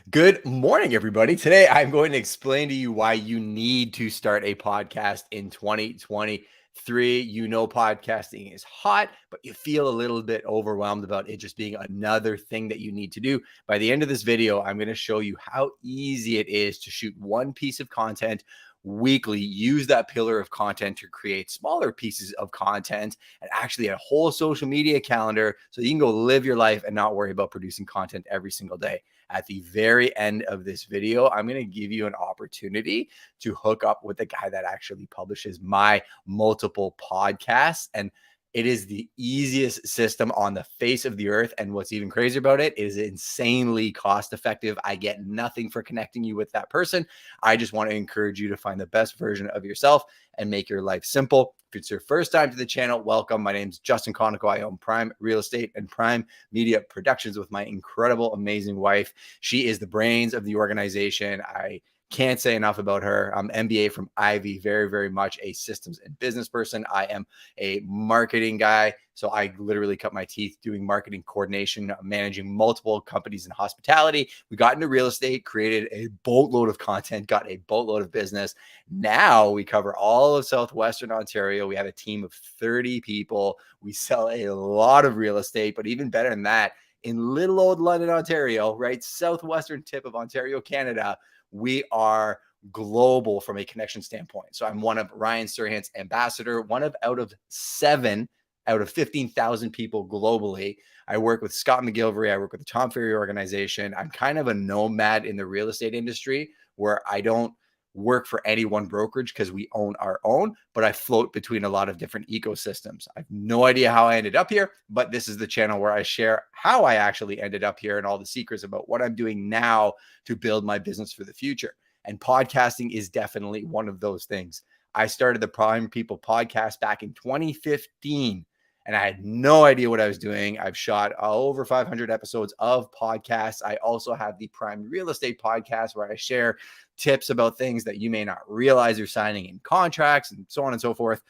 Good morning, everybody. Today, I'm going to explain to you why you need to start a podcast in 2023. You know, podcasting is hot, but you feel a little bit overwhelmed about it just being another thing that you need to do. By the end of this video, I'm going to show you how easy it is to shoot one piece of content weekly. Use that pillar of content to create smaller pieces of content and actually a whole social media calendar so you can go live your life and not worry about producing content every single day. At the very end of this video, I'm going to give you an opportunity to hook up with the guy that actually publishes my multiple podcasts. And it is the easiest system on the face of the earth. And what's even crazier about it is insanely cost effective. I get nothing for connecting you with that person. I just want to encourage you to find the best version of yourself and make your life simple. If it's your first time to the channel, welcome. My name is Justin Conoco. I own Prime Real Estate and Prime Media Productions with my incredible, amazing wife. She is the brains of the organization. I can't say enough about her. I'm MBA from Ivy, very, very much a systems and business person. I am a marketing guy. So I literally cut my teeth doing marketing coordination, managing multiple companies in hospitality. We got into real estate, created a boatload of content, got a boatload of business. Now we cover all of Southwestern Ontario. We have a team of 30 people. We sell a lot of real estate, but even better than that, in little old London, Ontario, right? Southwestern tip of Ontario, Canada, we are global from a connection standpoint. So I'm one of Ryan Serhant's ambassador, one of out of 7 out of 15,000 people globally. I work with Scott McGilvery. I work with the Tom Ferry organization. I'm kind of a nomad in the real estate industry where I don't work for any one brokerage because we own our own, but I float between a lot of different ecosystems. I have no idea how I ended up here, but this is the channel where I share how I actually ended up here and all the secrets about what I'm doing now to build my business for the future. And podcasting is definitely one of those things. I started the Prime People podcast back in 2015. And I had no idea what I was doing. I've shot over 500 episodes of podcasts. I also have the Prime Real Estate podcast where I share tips about things that you may not realize you're signing in contracts and so on and so forth.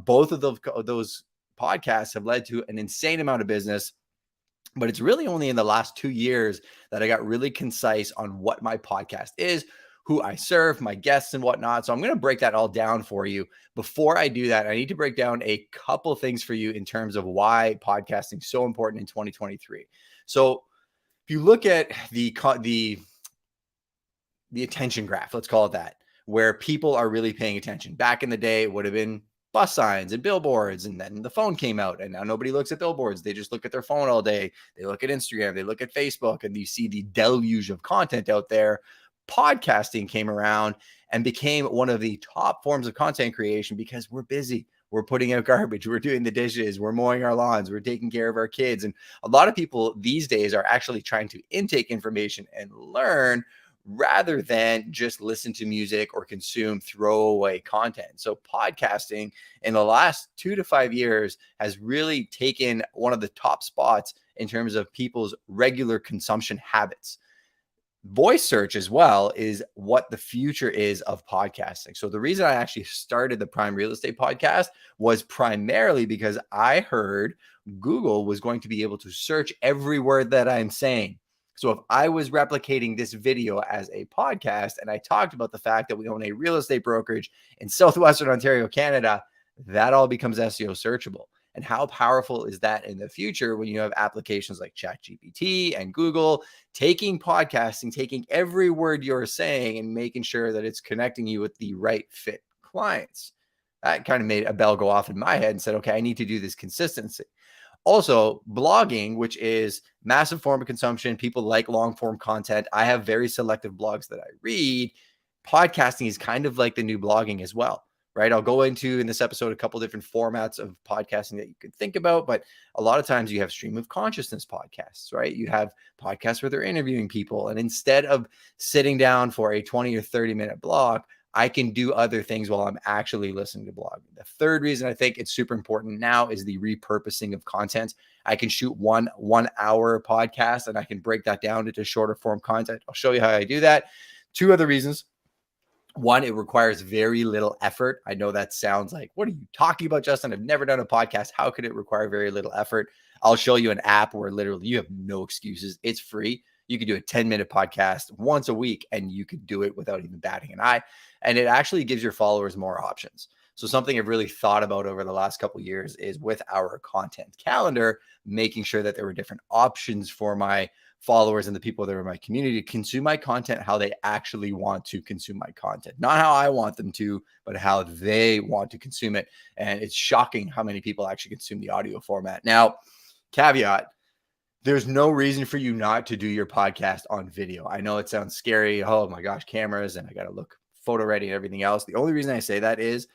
Both of those podcasts have led to an insane amount of business. But it's really only in the last 2 years that I got really concise on what my podcast is, who I serve, my guests and whatnot. So I'm going to break that all down for you. Before I do that, I need to break down a couple things for you in terms of why podcasting is so important in 2023. So if you look at the attention graph, let's call it that, where people are really paying attention. Back in the day, it would have been bus signs and billboards, and then the phone came out, and now nobody looks at billboards. They just look at their phone all day. They look at Instagram, they look at Facebook, and you see the deluge of content out there. Podcasting came around and became one of the top forms of content creation because we're busy. We're putting out garbage. We're doing the dishes. We're mowing our lawns. We're taking care of our kids. And a lot of people these days are actually trying to intake information and learn rather than just listen to music or consume throwaway content. So podcasting in the last 2 to 5 years has really taken one of the top spots in terms of people's regular consumption habits. Voice search as well is what the future is of podcasting. So the reason I actually started the Prime Real Estate podcast was primarily because I heard Google was going to be able to search every word that I'm saying. So if I was replicating this video as a podcast and I talked about the fact that we own a real estate brokerage in Southwestern Ontario, Canada, that all becomes SEO searchable. And how powerful is that in the future when you have applications like ChatGPT and Google taking podcasting, taking every word you're saying and making sure that it's connecting you with the right fit clients? That kind of made a bell go off in my head and said, okay, I need to do this consistency. Also, blogging, which is massive form of consumption. People like long form content. I have very selective blogs that I read. Podcasting is kind of like the new blogging as well, right? I'll go into in this episode a couple different formats of podcasting that you could think about, but a lot of times you have stream of consciousness podcasts, right? You have podcasts where they're interviewing people, and instead of sitting down for a 20 or 30-minute blog, I can do other things while I'm actually listening to blogging. The third reason I think it's super important now is the repurposing of content. I can shoot one hour podcast and I can break that down into shorter form content. I'll show you how I do that. 2 other reasons. One, it requires very little effort. I know that sounds like, what are you talking about, Justin? I've never done a podcast. How could it require very little effort? I'll show you an app where literally you have no excuses. It's free. You could do a 10-minute podcast once a week and you could do it without even batting an eye. And it actually gives your followers more options. So something I've really thought about over the last couple of years is with our content calendar, making sure that there were different options for my followers and the people that are in my community to consume my content how they actually want to consume my content. Not how I want them to, but how they want to consume it. And it's shocking how many people actually consume the audio format. Now, caveat, there's no reason for you not to do your podcast on video. I know it sounds scary. Oh my gosh, cameras, and I got to look photo ready and everything else. The only reason I say that is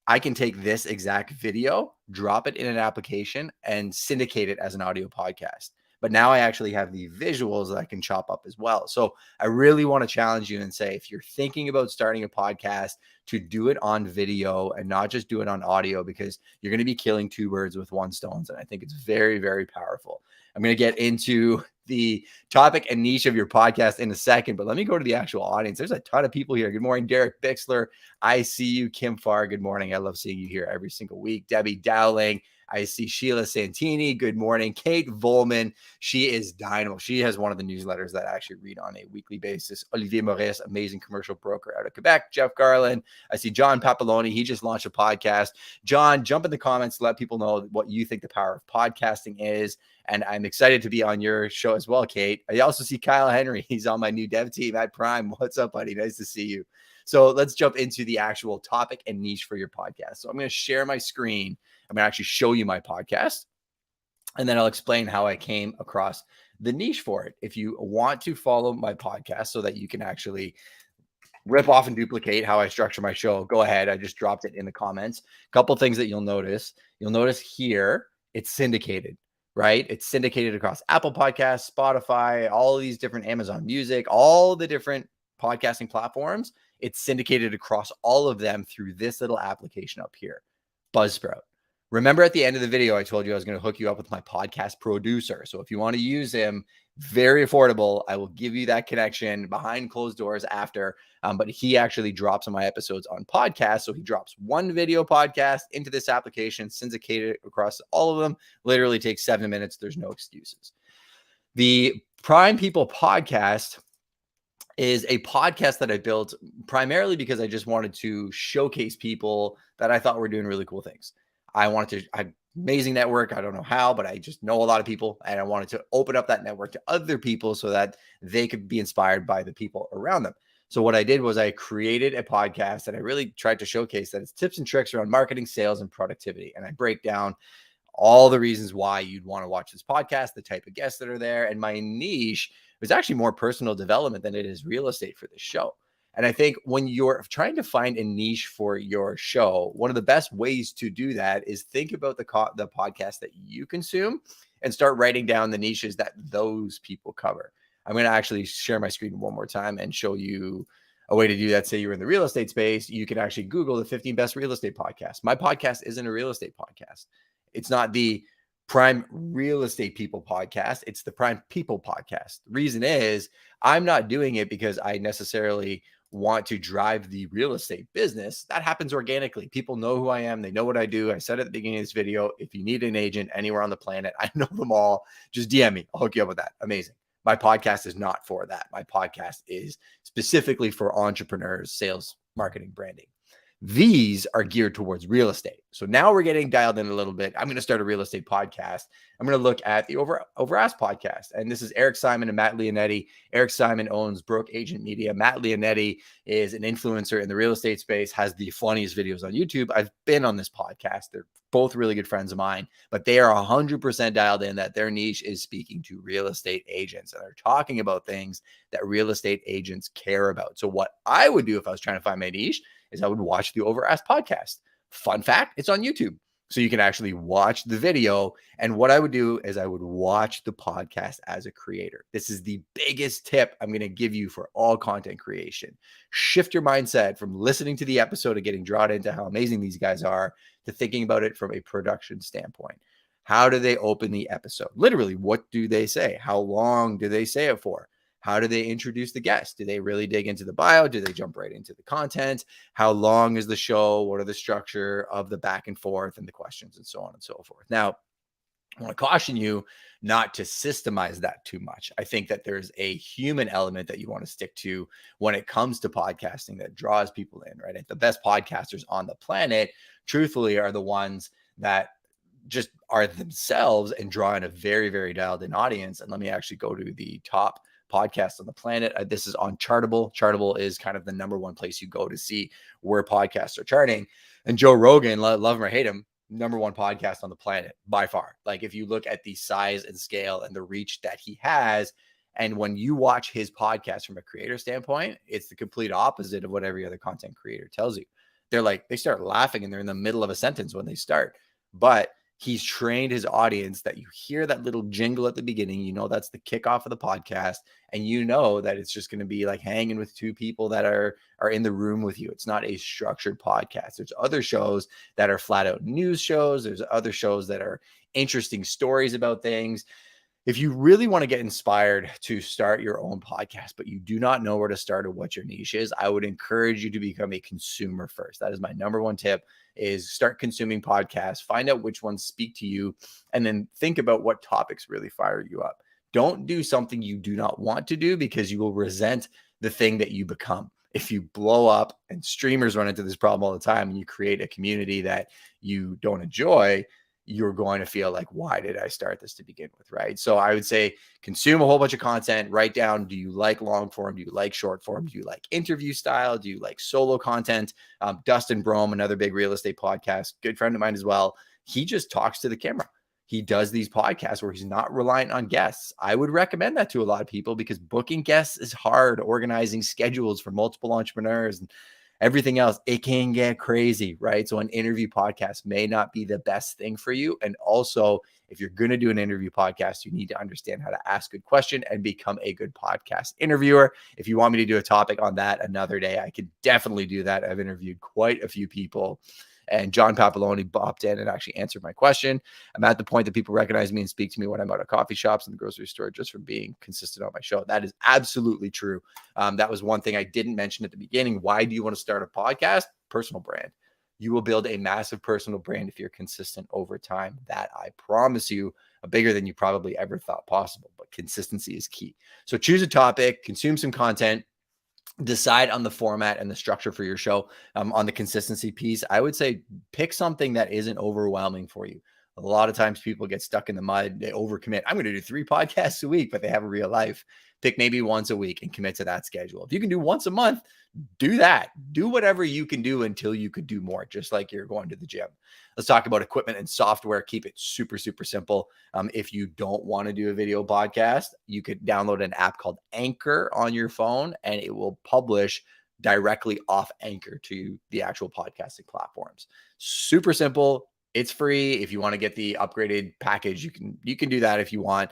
I can take this exact video, drop it in an application, and syndicate it as an audio podcast. But now I actually have the visuals that I can chop up as well. So I really want to challenge you and say, if you're thinking about starting a podcast, to do it on video and not just do it on audio, because you're going to be killing two birds with one stone. And I think it's very, very powerful. I'm going to get into the topic and niche of your podcast in a second, but let me go to the actual audience. There's a ton of people here. Good morning, Derek Bixler. I see you. Kim Farr, good morning. I love seeing you here every single week. Debbie Dowling. I see Sheila Santini. Good morning. Kate Volman. She is dynamo. She has one of the newsletters that I actually read on a weekly basis. Olivier Maurice, amazing commercial broker out of Quebec. Jeff Garland. I see John Papaloni. He just launched a podcast. John, jump in the comments to let people know what you think the power of podcasting is. And I'm excited to be on your show as well, Kate. I also see Kyle Henry. He's on my new dev team at Prime. What's up, buddy? Nice to see you. So let's jump into the actual topic and niche for your podcast. So I'm going to share my screen. I'm going to actually show you my podcast, and then I'll explain how I came across the niche for it. If you want to follow my podcast so that you can actually rip off and duplicate how I structure my show, go ahead. I just dropped it in the comments. A couple things that you'll notice. You'll notice here, it's syndicated, right? It's syndicated across Apple Podcasts, Spotify, all of these different Amazon Music, all the different podcasting platforms. It's syndicated across all of them through this little application up here, Buzzsprout. Remember at the end of the video, I told you I was going to hook you up with my podcast producer. So if you want to use him, very affordable. I will give you that connection behind closed doors after. But he actually drops my episodes on podcasts. So he drops one video podcast into this application, syndicated across all of them. Literally takes 7 minutes. There's no excuses. The Prime People podcast is a podcast that I built primarily because I just wanted to showcase people that I thought were doing really cool things. Amazing network. I don't know how, but I just know a lot of people, and I wanted to open up that network to other people so that they could be inspired by the people around them. So what I did was I created a podcast, and I really tried to showcase that it's tips and tricks around marketing, sales, and productivity. And I break down all the reasons why you'd want to watch this podcast, the type of guests that are there. And my niche was actually more personal development than it is real estate for this show. And I think when you're trying to find a niche for your show, one of the best ways to do that is think about the podcast that you consume and start writing down the niches that those people cover. I'm going to actually share my screen one more time and show you a way to do that. Say you're in the real estate space, you can actually Google the 15 best real estate podcasts. My podcast isn't a real estate podcast. It's not the Prime Real Estate People podcast. It's the Prime People podcast. The reason is I'm not doing it because I necessarily want to drive the real estate business. That happens organically. People know who I am. They know what I do. I said at the beginning of this video, if you need an agent anywhere on the planet, I know them all. Just DM me. I'll hook you up with that. Amazing. My podcast is not for that. My podcast is specifically for entrepreneurs, sales, marketing, branding. These are geared towards real estate. So now we're getting dialed in a little bit. I'm going to start a real estate podcast. I'm going to look at the Overask podcast. And this is Eric Simon and Matt Leonetti. Eric Simon owns Broke Agent Media. Matt Leonetti is an influencer in the real estate space, has the funniest videos on YouTube. I've been on this podcast. They're both really good friends of mine, but they are 100% dialed in that their niche is speaking to real estate agents. And they're talking about things that real estate agents care about. So what I would do if I was trying to find my niche is I would watch the Overask podcast. Fun fact, it's on YouTube. So you can actually watch the video. And what I would do is I would watch the podcast as a creator. This is the biggest tip I'm going to give you for all content creation. Shift your mindset from listening to the episode and getting drawn into how amazing these guys are to thinking about it from a production standpoint. How do they open the episode? Literally, what do they say? How long do they say it for? How do they introduce the guest? Do they really dig into the bio? Do they jump right into the content? How long is the show? What are the structure of the back and forth and the questions and so on and so forth? Now, I want to caution you not to systemize that too much. I think that there's a human element that you want to stick to when it comes to podcasting that draws people in, right? And the best podcasters on the planet, truthfully, are the ones that just are themselves and draw in a very, very dialed in audience. And let me actually go to the top podcast on the planet. This is on Chartable. Chartable is kind of the number one place you go to see where podcasts are charting. And Joe Rogan, love him or hate him, number one podcast on the planet by far. Like if you look at the size and scale and the reach that he has, and when you watch his podcast from a creator standpoint, it's the complete opposite of what every other content creator tells you. They're like, they start laughing and they're in the middle of a sentence when they start. But he's trained his audience that you hear that little jingle at the beginning, you know, that's the kickoff of the podcast. And you know that it's just going to be like hanging with two people that are in the room with you. It's not a structured podcast. There's other shows that are flat out news shows. There's other shows that are interesting stories about things. If you really want to get inspired to start your own podcast, but you do not know where to start or what your niche is, I would encourage you to become a consumer first. That is my number one tip, is start consuming podcasts, find out which ones speak to you, and then think about what topics really fire you up. Don't do something you do not want to do because you will resent the thing that you become. If you blow up, and streamers run into this problem all the time, and you create a community that you don't enjoy, you're going to feel like, why did I start this to begin with, right? So I would say consume a whole bunch of content, write down, do you like long form? Do you like short form? Do you like interview style? Do you like solo content? Dustin Brome, another big real estate podcast, good friend of mine as well. He just talks to the camera. He does these podcasts where he's not reliant on guests. I would recommend that to a lot of people because booking guests is hard, organizing schedules for multiple entrepreneurs and everything else, it can get crazy, right? So an interview podcast may not be the best thing for you. And also, if you're going to do an interview podcast, you need to understand how to ask good question and become a good podcast interviewer. If you want me to do a topic on that another day, I could definitely do that. I've interviewed quite a few people. And John Papaloni bopped in and actually answered my question. I'm at the point that people recognize me and speak to me when I'm out at coffee shops and the grocery store just from being consistent on my show. That is absolutely true. That was one thing I didn't mention at the beginning. Why do you want to start a podcast? Personal brand. You will build a massive personal brand if you're consistent over time. That, I promise you, bigger than you probably ever thought possible. But consistency is key. So choose a topic, consume some content, decide on the format and the structure for your show. On the consistency piece, I would say pick something that isn't overwhelming for you. A lot of times people get stuck in the mud. They overcommit. I'm going to do 3 podcasts a week, but they have a real life. Pick maybe once a week and commit to that schedule. If you can do once a month, do that. Do whatever you can do until you could do more, just like you're going to the gym. Let's talk about equipment and software. Keep it super, super simple. If you don't want to do a video podcast, you could download an app called Anchor on your phone, and it will publish directly off Anchor to the actual podcasting platforms. Super simple. It's free. If you want to get the upgraded package, you can do that if you want.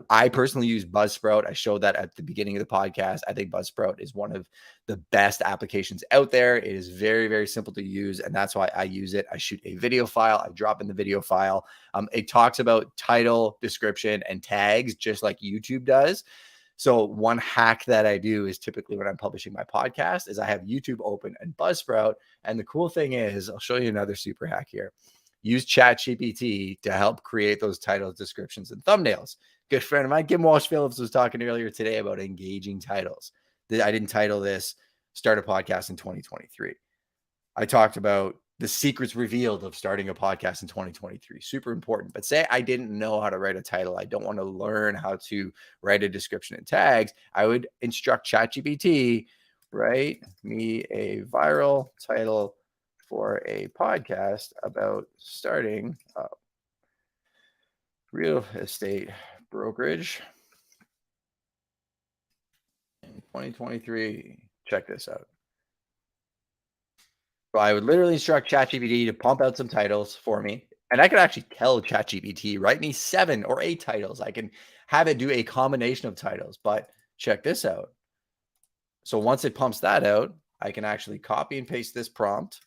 I personally use Buzzsprout. I showed that at the beginning of the podcast. I think Buzzsprout is one of the best applications out there. It is very, very simple to use, and that's why I use it. I shoot a video file. I drop in the video file. It talks about title, description, and tags, just like YouTube does. So one hack that I do is typically when I'm publishing my podcast is I have YouTube open and Buzzsprout. And the cool thing is, I'll show you another super hack here. Use ChatGPT to help create those titles, descriptions, and thumbnails. Good friend of mine, Kim Walsh Phillips, was talking earlier today about engaging titles. I didn't title this Start a Podcast in 2023. I talked about the secrets revealed of starting a podcast in 2023. Super important. But say I didn't know how to write a title. I don't want to learn how to write a description and tags. I would instruct ChatGPT, write me a viral title for a podcast about starting a real estate brokerage in 2023. Check this out. So I would literally instruct ChatGPT to pump out some titles for me. And I could actually tell ChatGPT, write me 7 or 8 titles. I can have it do a combination of titles, but check this out. So once it pumps that out, I can actually copy and paste this prompt.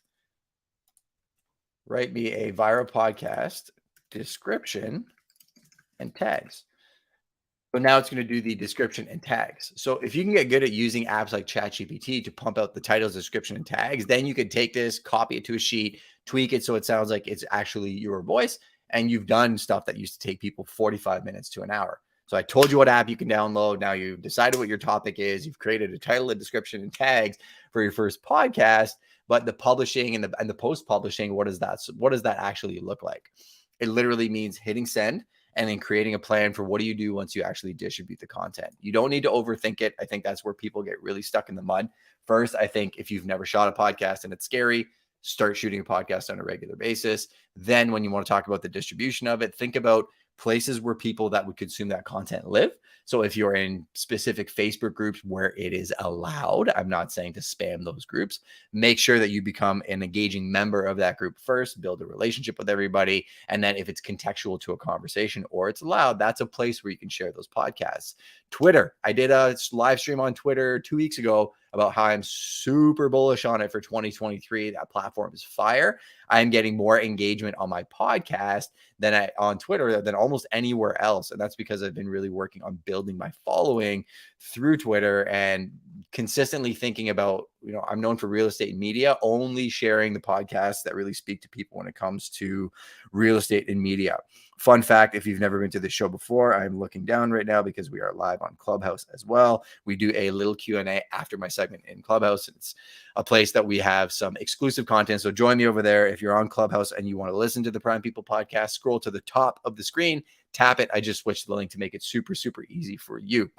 Write me a viral podcast description and tags. So now it's going to do the description and tags. So if you can get good at using apps like ChatGPT to pump out the titles, description, and tags, then you could take this, copy it to a sheet, tweak it so it sounds like it's actually your voice, and you've done stuff that used to take people 45 minutes to an hour. So I told you what app you can download. Now you've decided what your topic is. You've created a title, a description, and tags for your first podcast. But the publishing and the post publishing, what does that actually look like? It literally means hitting send and then creating a plan for what do you do once you actually distribute the content. You don't need to overthink it. I think that's where people get really stuck in the mud. First, I think if you've never shot a podcast and it's scary, start shooting a podcast on a regular basis. Then when you want to talk about the distribution of it, think about places where people that would consume that content live. So if you're in specific Facebook groups where it is allowed, I'm not saying to spam those groups, make sure that you become an engaging member of that group first, build a relationship with everybody. And then if it's contextual to a conversation or it's allowed, that's a place where you can share those podcasts. Twitter. I did a live stream on Twitter 2 weeks ago about how I'm super bullish on it for 2023. That platform is fire. I'm getting more engagement on my podcast than on Twitter than almost anywhere else. And that's because I've been really working on building my following through Twitter and consistently thinking about, I'm known for real estate and media, only sharing the podcasts that really speak to people when it comes to real estate and media. Fun fact, if you've never been to this show before, I'm looking down right now because we are live on Clubhouse as well. We do a little Q&A after my segment in Clubhouse. It's a place that we have some exclusive content. So join me over there. If you're on Clubhouse and you want to listen to the Prime People podcast, scroll to the top of the screen, tap it. I just switched the link to make it super, super easy for you.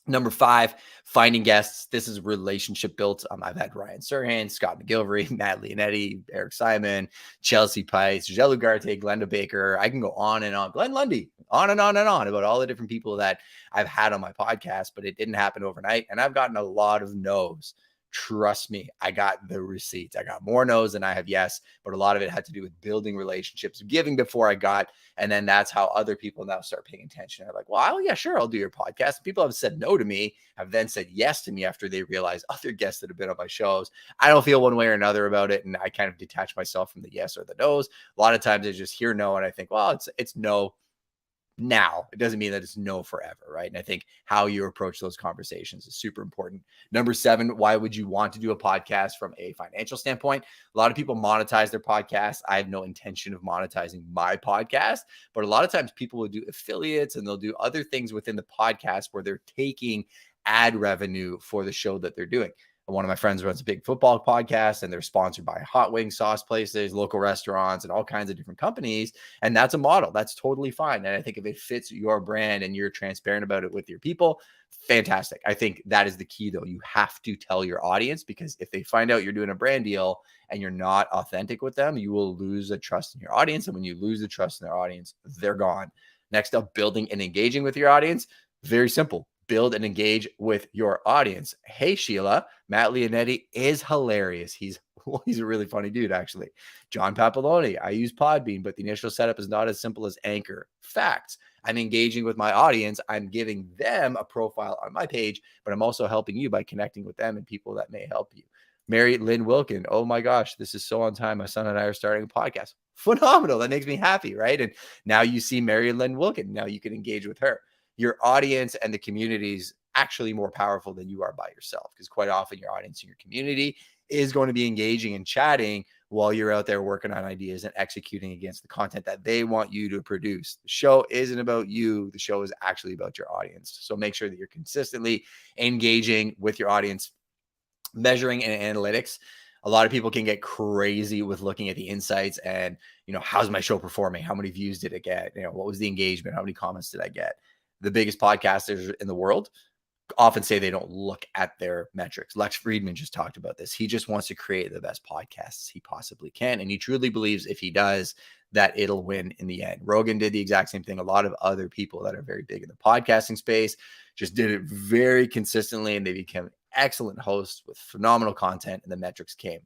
Number 5, finding guests. This is relationship built. I've had Ryan Serhant, Scott McGilvery, Matt Leonetti, Eric Simon, Chelsea Pice, Giselle Ugarte, Glenda Baker. I can go on and on. Glenn Lundy, on and on and on about all the different people that I've had on my podcast, but it didn't happen overnight. And I've gotten a lot of no's. Trust me, I got the receipts. I got more no's than I have yes, but a lot of it had to do with building relationships, giving before I got. And then that's how other people now start paying attention. They're like, well, yeah, sure, I'll do your podcast. People have said no to me, have then said yes to me after they realize other guests that have been on my shows. I don't feel one way or another about it. And I kind of detach myself from the yes or the no's. A lot of times I just hear no and I think, well, it's no. Now, it doesn't mean that it's no forever, right? And I think how you approach those conversations is super important. Number 7, why would you want to do a podcast from a financial standpoint? A lot of people monetize their podcasts. I have no intention of monetizing my podcast, but a lot of times people will do affiliates and they'll do other things within the podcast where they're taking ad revenue for the show that they're doing. One of my friends runs a big football podcast and they're sponsored by hot wing sauce places, local restaurants, and all kinds of different companies. And that's a model. That's totally fine. And I think if it fits your brand and you're transparent about it with your people, fantastic. I think that is the key, though. You have to tell your audience, because if they find out you're doing a brand deal and you're not authentic with them, you will lose the trust in your audience. And when you lose the trust in their audience, they're gone. Next up, building and engaging with your audience. Very simple. Build and engage with your audience. Hey, Sheila, Matt Leonetti is hilarious. He's a really funny dude, actually. John Papaloni, I use Podbean, but the initial setup is not as simple as Anchor. Facts. I'm engaging with my audience. I'm giving them a profile on my page, but I'm also helping you by connecting with them and people that may help you. Mary Lynn Wilkin. Oh my gosh, this is so on time. My son and I are starting a podcast. Phenomenal. That makes me happy, right? And now you see Mary Lynn Wilkin. Now you can engage with her. Your audience and the community is actually more powerful than you are by yourself, because quite often your audience and your community is going to be engaging and chatting while you're out there working on ideas and executing against the content that they want you to produce. The show isn't about you. The show is actually about your audience. So make sure that you're consistently engaging with your audience. Measuring and analytics. A lot of people can get crazy with looking at the insights and, how's my show performing? How many views did it get? What was the engagement? How many comments did I get? The biggest podcasters in the world often say they don't look at their metrics. Lex Friedman just talked about this. He just wants to create the best podcasts he possibly can. And he truly believes if he does, that it'll win in the end. Rogan did the exact same thing. A lot of other people that are very big in the podcasting space just did it very consistently, and they became excellent hosts with phenomenal content, and the metrics came.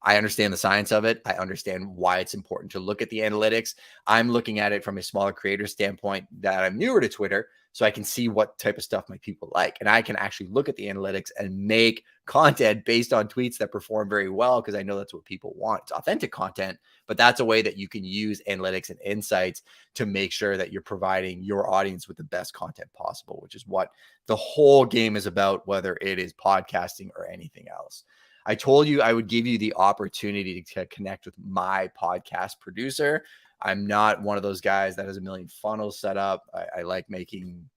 I understand the science of it. I understand why it's important to look at the analytics. I'm looking at it from a smaller creator standpoint that I'm newer to Twitter, so I can see what type of stuff my people like. And I can actually look at the analytics and make content based on tweets that perform very well, because I know that's what people want. It's authentic content, but that's a way that you can use analytics and insights to make sure that you're providing your audience with the best content possible, which is what the whole game is about, whether it is podcasting or anything else. I told you I would give you the opportunity to connect with my podcast producer. I'm not one of those guys that has a million funnels set up. I like making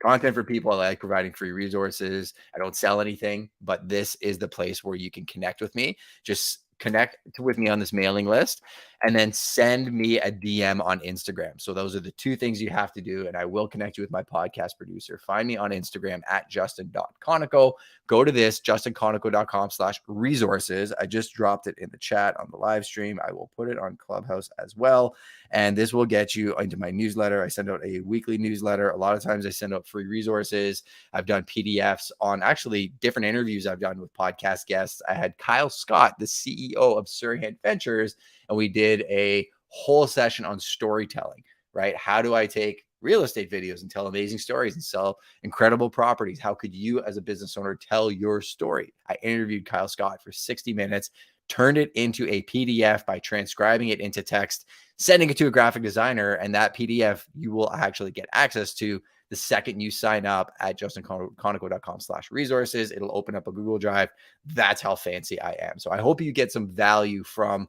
content for people. I like providing free resources. I don't sell anything, but this is the place where you can connect with me. Just connect with me on this mailing list and then send me a DM on Instagram. So those are the two things you have to do. And I will connect you with my podcast producer. Find me on Instagram at justin.conoco. Go to this, justinconoco.com/resources. I just dropped it in the chat on the live stream. I will put it on Clubhouse as well. And this will get you into my newsletter. I send out a weekly newsletter. A lot of times I send out free resources. I've done PDFs on actually different interviews I've done with podcast guests. I had Kyle Scott, the CEO of Surrey Ventures, and we did a whole session on storytelling, right? How do I take real estate videos and tell amazing stories and sell incredible properties? How could you as a business owner tell your story? I interviewed Kyle Scott for 60 minutes, turned it into a PDF by transcribing it into text, sending it to a graphic designer, and that PDF you will actually get access to the second you sign up at justinconoco.com/resources. It'll open up a Google Drive. That's how fancy I am. So I hope you get some value from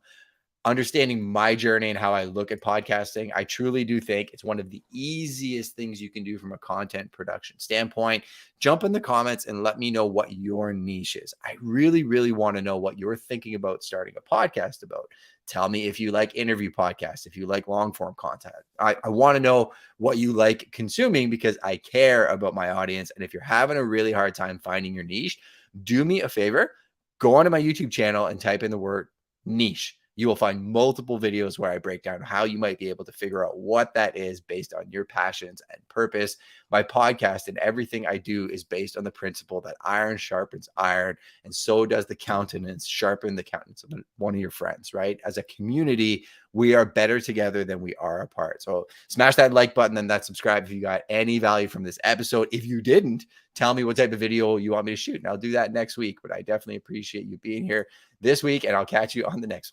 understanding my journey and how I look at podcasting. I truly do think it's one of the easiest things you can do from a content production standpoint. Jump in the comments and let me know what your niche is. I really, really want to know what you're thinking about starting a podcast about. Tell me if you like interview podcasts, if you like long form content. I want to know what you like consuming because I care about my audience. And if you're having a really hard time finding your niche, do me a favor, go onto my YouTube channel and type in the word niche. You will find multiple videos where I break down how you might be able to figure out what that is based on your passions and purpose. My podcast and everything I do is based on the principle that iron sharpens iron, and so does the countenance sharpen the countenance of one of your friends, right? As a community, we are better together than we are apart. So smash that like button and that subscribe if you got any value from this episode. If you didn't, tell me what type of video you want me to shoot, and I'll do that next week. But I definitely appreciate you being here this week, and I'll catch you on the next one.